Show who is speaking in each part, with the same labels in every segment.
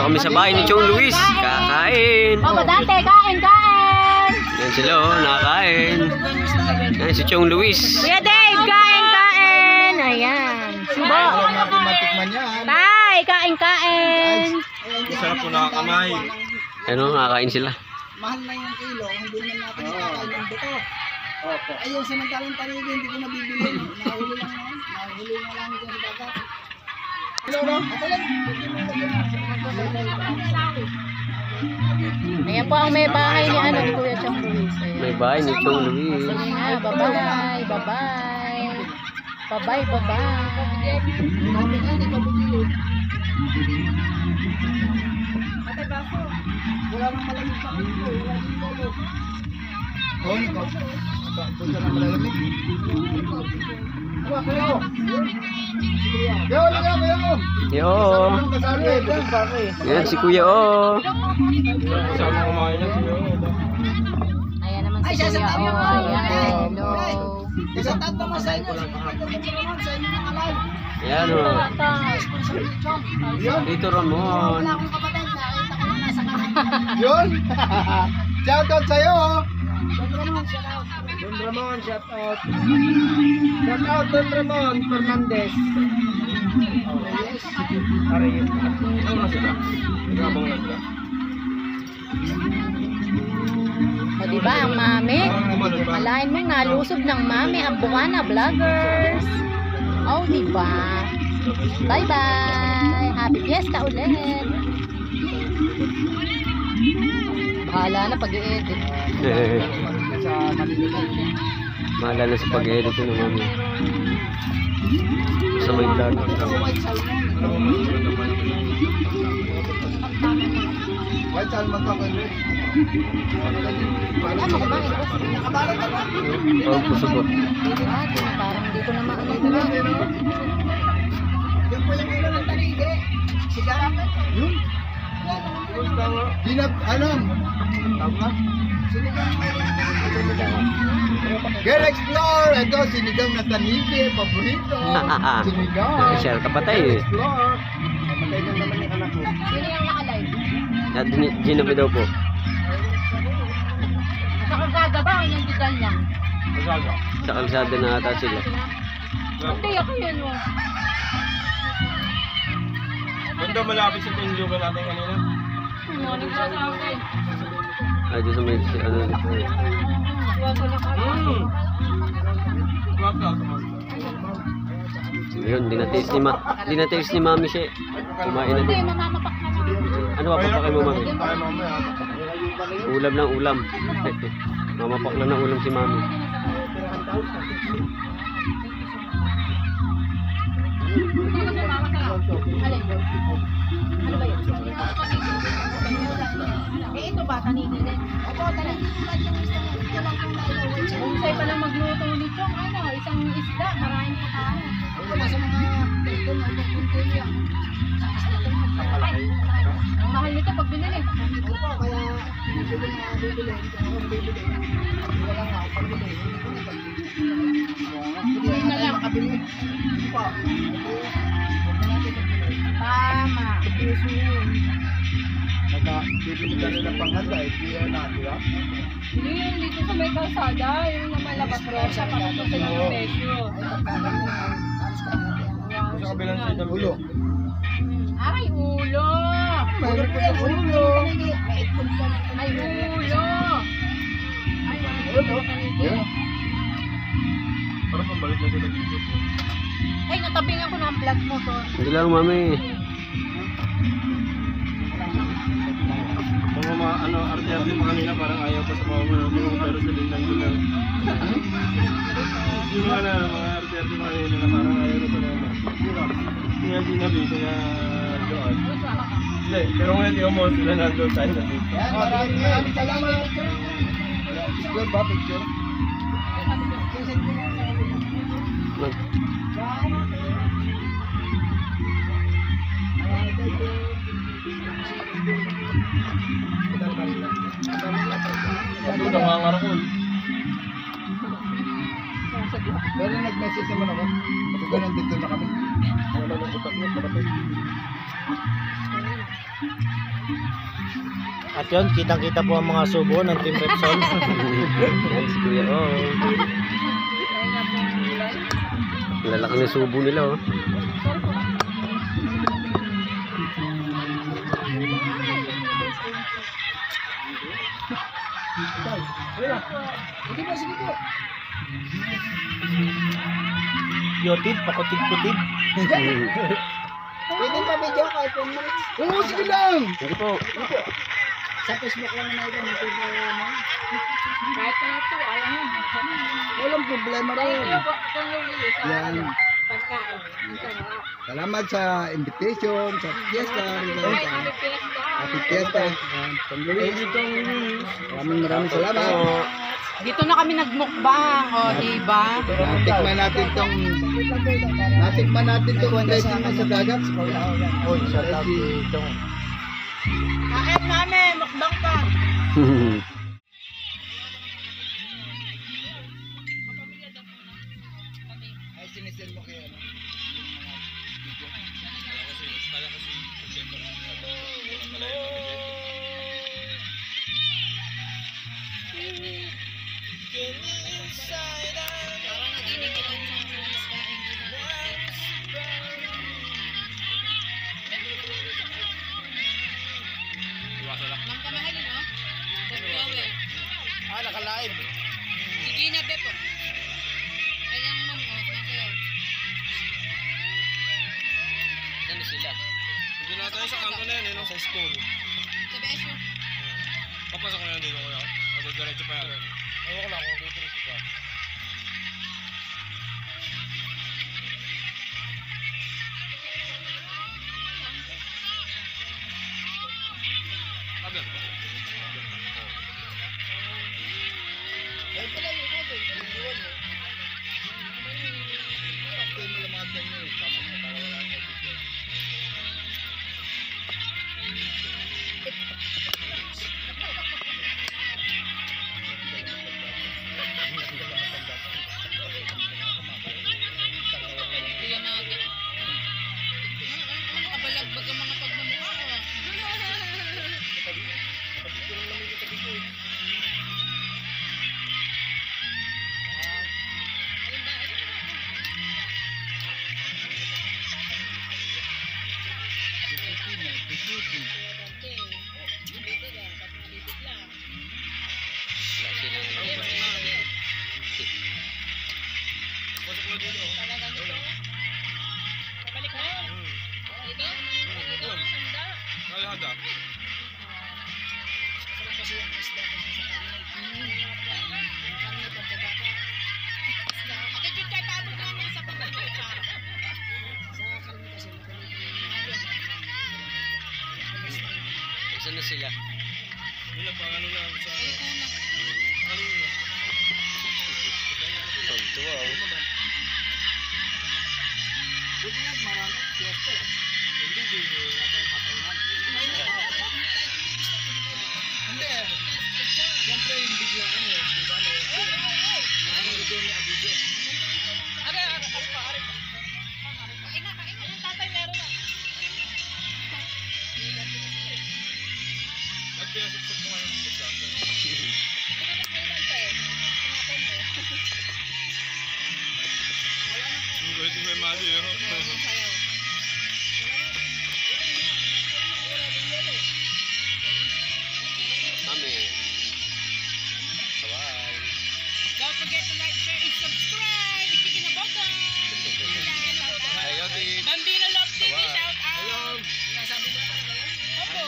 Speaker 1: kami sa bahay ni Chong Luis. Kakain.
Speaker 2: Papa Dante, kain, kain.
Speaker 1: Yan sila oh, nakakain. Yan si Chong Luis.
Speaker 2: Kuya Dave, kain, kain. Ayan. Sibo. Tay, kain, kain.
Speaker 3: Masarap po nakakamay.
Speaker 1: Ano, nakakain sila.
Speaker 4: Mahal na yung kilo, hindi naman natin nakakain ng buto. Ay, yung samantalang tanigin, hindi ko nabibili. Nahuli lang naman. Nahuli na lang ito sa dagat. Hello, no?
Speaker 2: Ayan po ang may bahay ni ano, ni Kuya Chong Luis. Ayan.
Speaker 1: May bahay ni Chong Luis.
Speaker 2: Sige nga, bye-bye, bye-bye. Bye-bye, bye-bye.
Speaker 4: Wala nang malamig pa dito. Wala nang lolo. Oh, ikaw. Punta na malamig. Wala kayo. Yo, kayo.
Speaker 1: Yo. Yan si Kuya oh.
Speaker 3: Masarap kumain na siya.
Speaker 2: Ayan naman si Kuya. Oh, ayan. Hello.
Speaker 4: Isa tanto mo sa inyo. Sa inyo ng alay.
Speaker 1: Yan oh. Dito Ramon.
Speaker 4: Wala akong kapatid. Nakita ko na nasa kanan.
Speaker 3: Yun! Shout out sa'yo!
Speaker 4: Don Ramon, shout out.
Speaker 3: Shout out Don Ramon Fernandez. Ariel. Ano na sila? Nagabang na sila.
Speaker 2: O diba ang mami? Alain mo nalusob ng mami ang Bukana Vloggers. Oh, diba? Bye-bye! Happy Fiesta ulit! Bahala na pag-i-edit.
Speaker 1: Mahala na sa pag-edit ito ng mami. Sa may vlog.
Speaker 3: White salmon to kayo.
Speaker 2: Alam mo kumain ko.
Speaker 4: Nakabalot ka ba?
Speaker 1: Oh, pusugot.
Speaker 2: Parang hindi ko na maano na.
Speaker 4: Yung po yung ulo ng tanigi. Sigaran.
Speaker 3: Yun? Dinap, ano? Tama? Girl Explore! Ito, sinigang na tanigi, paborito. Sinigang.
Speaker 1: Share ka patay eh.
Speaker 3: Explore. Patay na naman yung anak ko.
Speaker 2: Sino yung naka-live?
Speaker 1: Ginabi daw po.
Speaker 2: Sa kagada ba? Yung didal niya?
Speaker 3: Masaga.
Speaker 1: Sa kalsada na ata sila.
Speaker 2: Hindi ako yun oh.
Speaker 3: Banda malapit sa tinlugan natin kanina.
Speaker 2: Morning sa akin.
Speaker 1: Ay, doon sa may ano dito.
Speaker 3: Swak ka.
Speaker 1: Yun, di na-taste ni mami siya. Kumain na
Speaker 2: Hindi,
Speaker 1: din.
Speaker 2: mamamapak na naman.
Speaker 1: Ano pa papakay mo mami?
Speaker 3: Ay, mamaya.
Speaker 1: Ulam lang ulam. Mamapak lang ng ulam si mami.
Speaker 2: Ano ba yun? Eh, ito ba? Tanini din.
Speaker 4: Opo, tanigi. Ito lang kung naiuwi.
Speaker 2: Bonsai pa lang magluto nito. Ano, isang isda. Maraming putahan.
Speaker 4: Ito na sa mga ito na kuntilya.
Speaker 2: Ang mahal nito pag binili.
Speaker 4: Opo, kaya bibili na bibili. Hindi ako bibili. Wala nga ako pagbili. Hindi na lang makabili. Opo.
Speaker 2: Tama.
Speaker 4: Puso yun.
Speaker 3: Naka, bibili ka nila panghanda eh. Kaya na, di ba?
Speaker 2: Hindi yun dito sa may kalsada. Yung naman labas rosa. Papunta sa yung presyo.
Speaker 3: Sa kabilang side ng ulo.
Speaker 2: Ay, ulo!
Speaker 4: Mayroon pa yung ulo. May itlog pa na.
Speaker 2: Ay, ulo! Ay,
Speaker 3: Ulo?
Speaker 2: ulo.
Speaker 3: Parang pambalik na sila dito.
Speaker 2: Ay, natabingan ko na ang vlog mo. So.
Speaker 1: Hindi lang mami.
Speaker 3: Mga ano, arte-arte pa kanina parang ayaw pa sa mga pero sila nandun lang. Yung mga mga arte-arte pa kanina na parang ayaw na sila. Kaya sinabi sila doon. Hindi, pero ngayon yung mo sila nandun tayo na dito.
Speaker 4: Maraming salamat.
Speaker 3: Picture ba? Picture? Ito, nangangarakol.
Speaker 4: Pero nag-message naman ako. Pag ganun dito na kami.
Speaker 3: Wala na butak mo, kapatid.
Speaker 5: At yun, kitang-kita po ang mga subo ng Team Repsol.
Speaker 1: Yan si Kuya. Oo. Lalaki ng subo nila oh.
Speaker 4: Sige po, sige po.
Speaker 5: Yotid, pakutid-kutid.
Speaker 4: Pwede pa video kahit 1 minute. Oo, sige lang.
Speaker 1: Sige po.
Speaker 4: Sa Facebook lang na ito. Hindi po na.
Speaker 2: Kahit na ito, alam mo.
Speaker 4: Walang problema rin. Yan.
Speaker 2: Pagkain.
Speaker 4: Salamat sa invitation, sa fiesta. Happy fiesta. Maraming salamat.
Speaker 2: Dito na kami nagmukbang, o diba?
Speaker 4: Natikman natin itong blessing mo sa dagat.
Speaker 5: Oh, shout out dito.
Speaker 2: Kain namin, mukbang pa.
Speaker 4: Ay, sinisend mo kayo.
Speaker 5: Ah, naka-live.
Speaker 2: Sige na, Bepo. Kailangan mo, masayaw.
Speaker 1: Ano sila?
Speaker 3: Hindi na tayo sa kanto na yan, no? Sa school.
Speaker 2: Sa BSU.
Speaker 3: Papasok ko yan dito kuya. O, diretso pa yan.
Speaker 5: Ayoko lang, kung dito pa.
Speaker 3: Agad ba?
Speaker 4: Ay, pala yung ako. Yung buwan mo. After mo lamatan mo, tama mo, para wala ang edition.
Speaker 2: Kuya Maga. Nakabalagbag ang mga pagmamukha, oh.
Speaker 3: Pasok na dito.
Speaker 2: Balik na. Dito?
Speaker 3: Kaya hada.
Speaker 2: Ate Chuchay, paabot namin sa pagkakutsara.
Speaker 1: Saan na sila?
Speaker 3: Yun lang, pang ano lang sa ano.
Speaker 2: Ito na.
Speaker 3: Kaling na.
Speaker 1: Tuwa oh.
Speaker 4: Buti nga, marami fiesta. Hindi, wala tayong kakainan. Hindi. Siyempre, yung biglaan eh. Di ba? Nakakarito ni Abigo.
Speaker 2: Kain na. Yung tatay meron na.
Speaker 3: At pinasuksok mo kayo sa basta. Ito may mali yun.
Speaker 1: Mami. Bye.
Speaker 2: Don't forget to like, share, and subscribe. Click the button.
Speaker 1: Ayaw, di.
Speaker 2: Bambino Love TV, shout out.
Speaker 3: Hello.
Speaker 4: Nasabi ba talaga yan?
Speaker 2: Opo.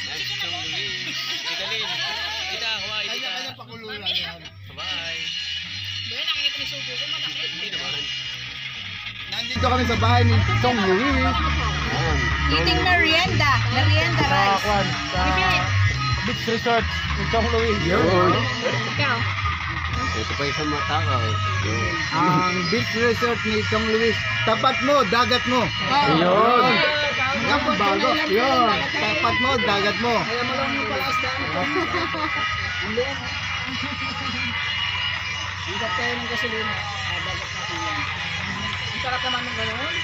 Speaker 1: Nice to meet you. Tita Lin. Tita, kawai. Tita.
Speaker 4: Kanya-kanya pakuluran yan.
Speaker 1: Bye.
Speaker 2: Doon, nakikita ni Sugo ko, malaki.
Speaker 1: Hindi naman.
Speaker 4: Nandito kami sa bahay ni Tong Luis.
Speaker 2: Eating merienda. Merienda
Speaker 5: Sa
Speaker 2: rice.
Speaker 5: Kwan, sa Beach Resort ni Chong Louis.
Speaker 1: Yun.
Speaker 2: Ikaw.
Speaker 1: Ito pa isang matakaw. Yun.
Speaker 4: Ang beach resort ni Tong Luis. Tapat mo, dagat mo.
Speaker 1: Ayun.
Speaker 4: Yan po bago. Yun. Tapat mo, dagat mo. Kaya mo lang yung palasdan. Hindi tayo ng gasolina. Dagat natin yan.
Speaker 2: Ang sarap naman ng gano'n.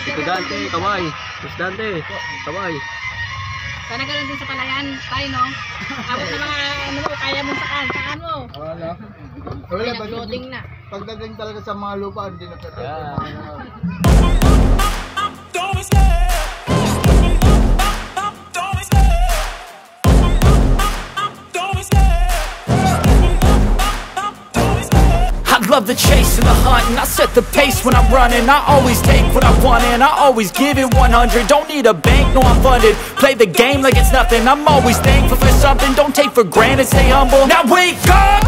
Speaker 1: Ito Dante, kaway. Mas Dante, kaway.
Speaker 2: Sana ganoon din sa palayan tayo, no? Abot na mga ano mo, kaya mong saan mo.
Speaker 4: Wala. Wala,
Speaker 2: Loading na.
Speaker 4: pagdating talaga sa mga lupa, hindi na
Speaker 6: I love the chase and the hunt, and I set the pace when I'm running. I always take what I want and I always give it 100. Don't need a bank, no I'm funded. Play the game like it's nothing. I'm always thankful for something. Don't take for granted, stay humble. Now wake up!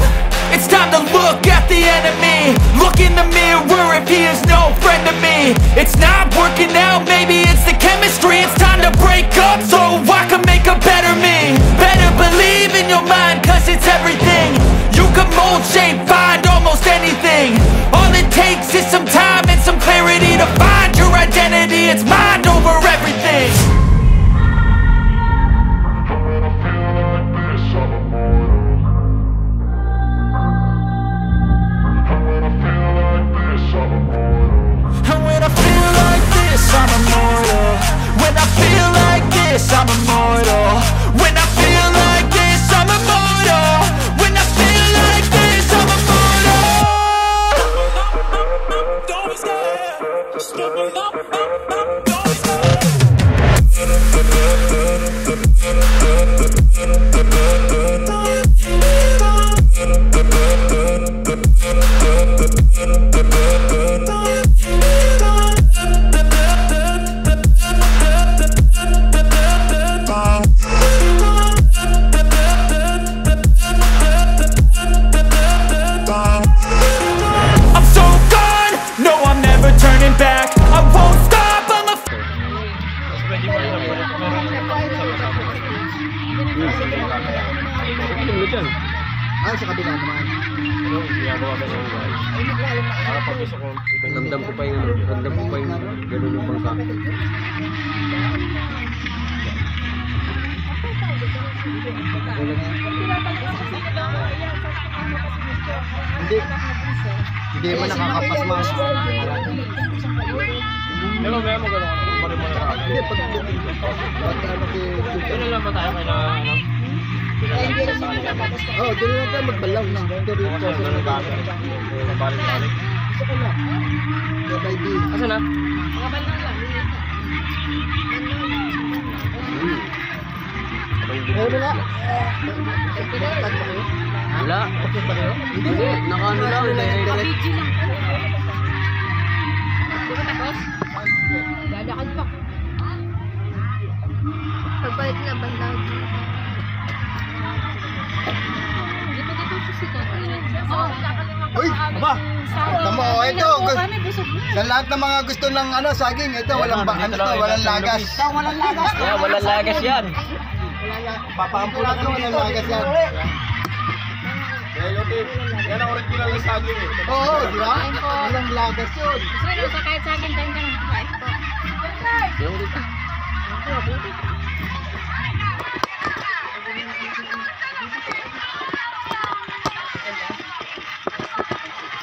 Speaker 6: It's time to look at the enemy. Look in the mirror if he is no friend to me. It's not working out, maybe it's the chemistry. It's time to break up so I can make a better me. Better believe in your mind, cause it's everything. You can mold, shape, find almost anything. All it takes is some time and some clarity to find your identity. It's mind over everything. And when I feel like this, I'm immortal. When I feel like this, I'm immortal. When I feel like this, I'm immortal. When I feel like this, I'm immortal. Don't be scared. Step it up, don't be scared. I'm so gone, no I'm never turning back. I won't stop, I'm a
Speaker 1: Ano mo dyan?
Speaker 4: Ay, sa kabila naman.
Speaker 1: Ramdam ko pa yung ganun yung bangka.
Speaker 4: Hindi. Hindi mo nakakapas
Speaker 3: Pero may mo gano'n. Pari mo na.
Speaker 4: Hindi, pag ano
Speaker 3: Ano lang ba tayo kailangan ano?
Speaker 4: oh, dito na tayo magbalaw na. Dito dito.
Speaker 3: Balik-balik.
Speaker 4: Bye-bye, D.
Speaker 3: Asa na?
Speaker 4: Ayun na nga.
Speaker 1: Wala. Hindi. Nakaano lang. Direct.
Speaker 2: Lalakad pa. Pagbalik na banda.
Speaker 4: Uy! Aba! Tama, oh, ito. Sa lahat ng mga gusto ng ano, saging, ito, walang ano to, walang lagas. Walang lagas.
Speaker 1: Yeah, walang lagas yan.
Speaker 4: Papaampunan to, walang lagas yan.
Speaker 3: Yan ang original na saging eh.
Speaker 4: Oo, di ba? Walang lagas yun.
Speaker 2: Sa kahit sa akin, tayo ka ng kahit po.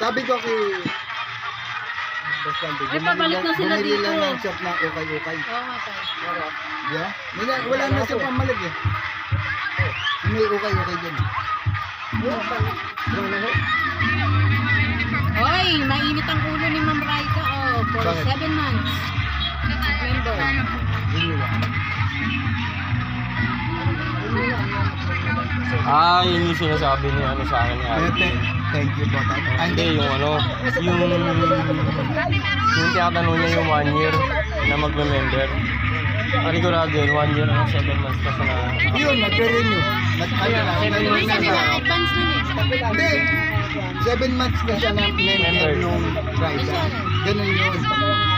Speaker 4: Sabi ko kay...
Speaker 2: Ay, pabalik na sila
Speaker 4: bumili
Speaker 2: dito.
Speaker 4: lang ng shop na ukay-ukay.
Speaker 2: Oo nga tayo.
Speaker 4: Yeah? Wala na siya pamalig eh. May ukay-ukay dyan.
Speaker 2: Hoy, mainit ang ulo ni Ma'am Raika. Oh, for
Speaker 4: Bakit?
Speaker 2: 7 months. Member.
Speaker 3: Yun yung sinasabi ni ano sa akin ni Alvin.
Speaker 4: Thank you po.
Speaker 3: Hindi, yung ano, yung tinatanong niya yung 1 year na magme-member. Panigurado yun, 1 year na 7 months kasi na.
Speaker 4: Yun, nagre-renew.
Speaker 2: May sabi na advance nun eh.
Speaker 4: Hindi. 7 months na siya na member nung rider. Ganun yun.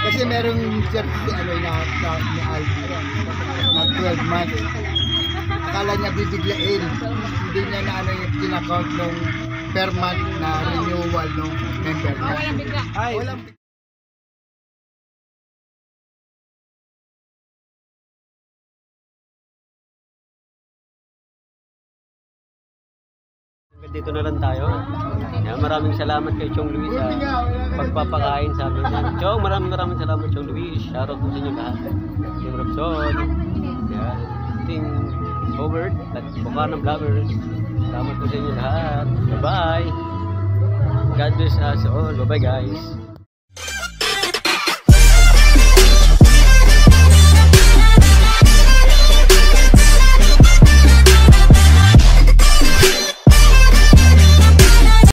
Speaker 4: Kasi merong cert ano ni Alvin na 12 months. Akala niya bibiglain. Hindi niya na ano yung kinakount nung per month na renewal nung member niya.
Speaker 2: Walang bigla.
Speaker 4: Walang
Speaker 1: dito na lang tayo. Yan, maraming salamat kay Chong Luis sa pagpapakain sa amin. Yan. Chong, maraming salamat Chong Luis. Shoutout po sa inyo lahat. Team Robson. Yan. Team Howard at Bukana Vloggers. Salamat po sa inyo lahat. Bye-bye. God bless us all. Bye-bye guys.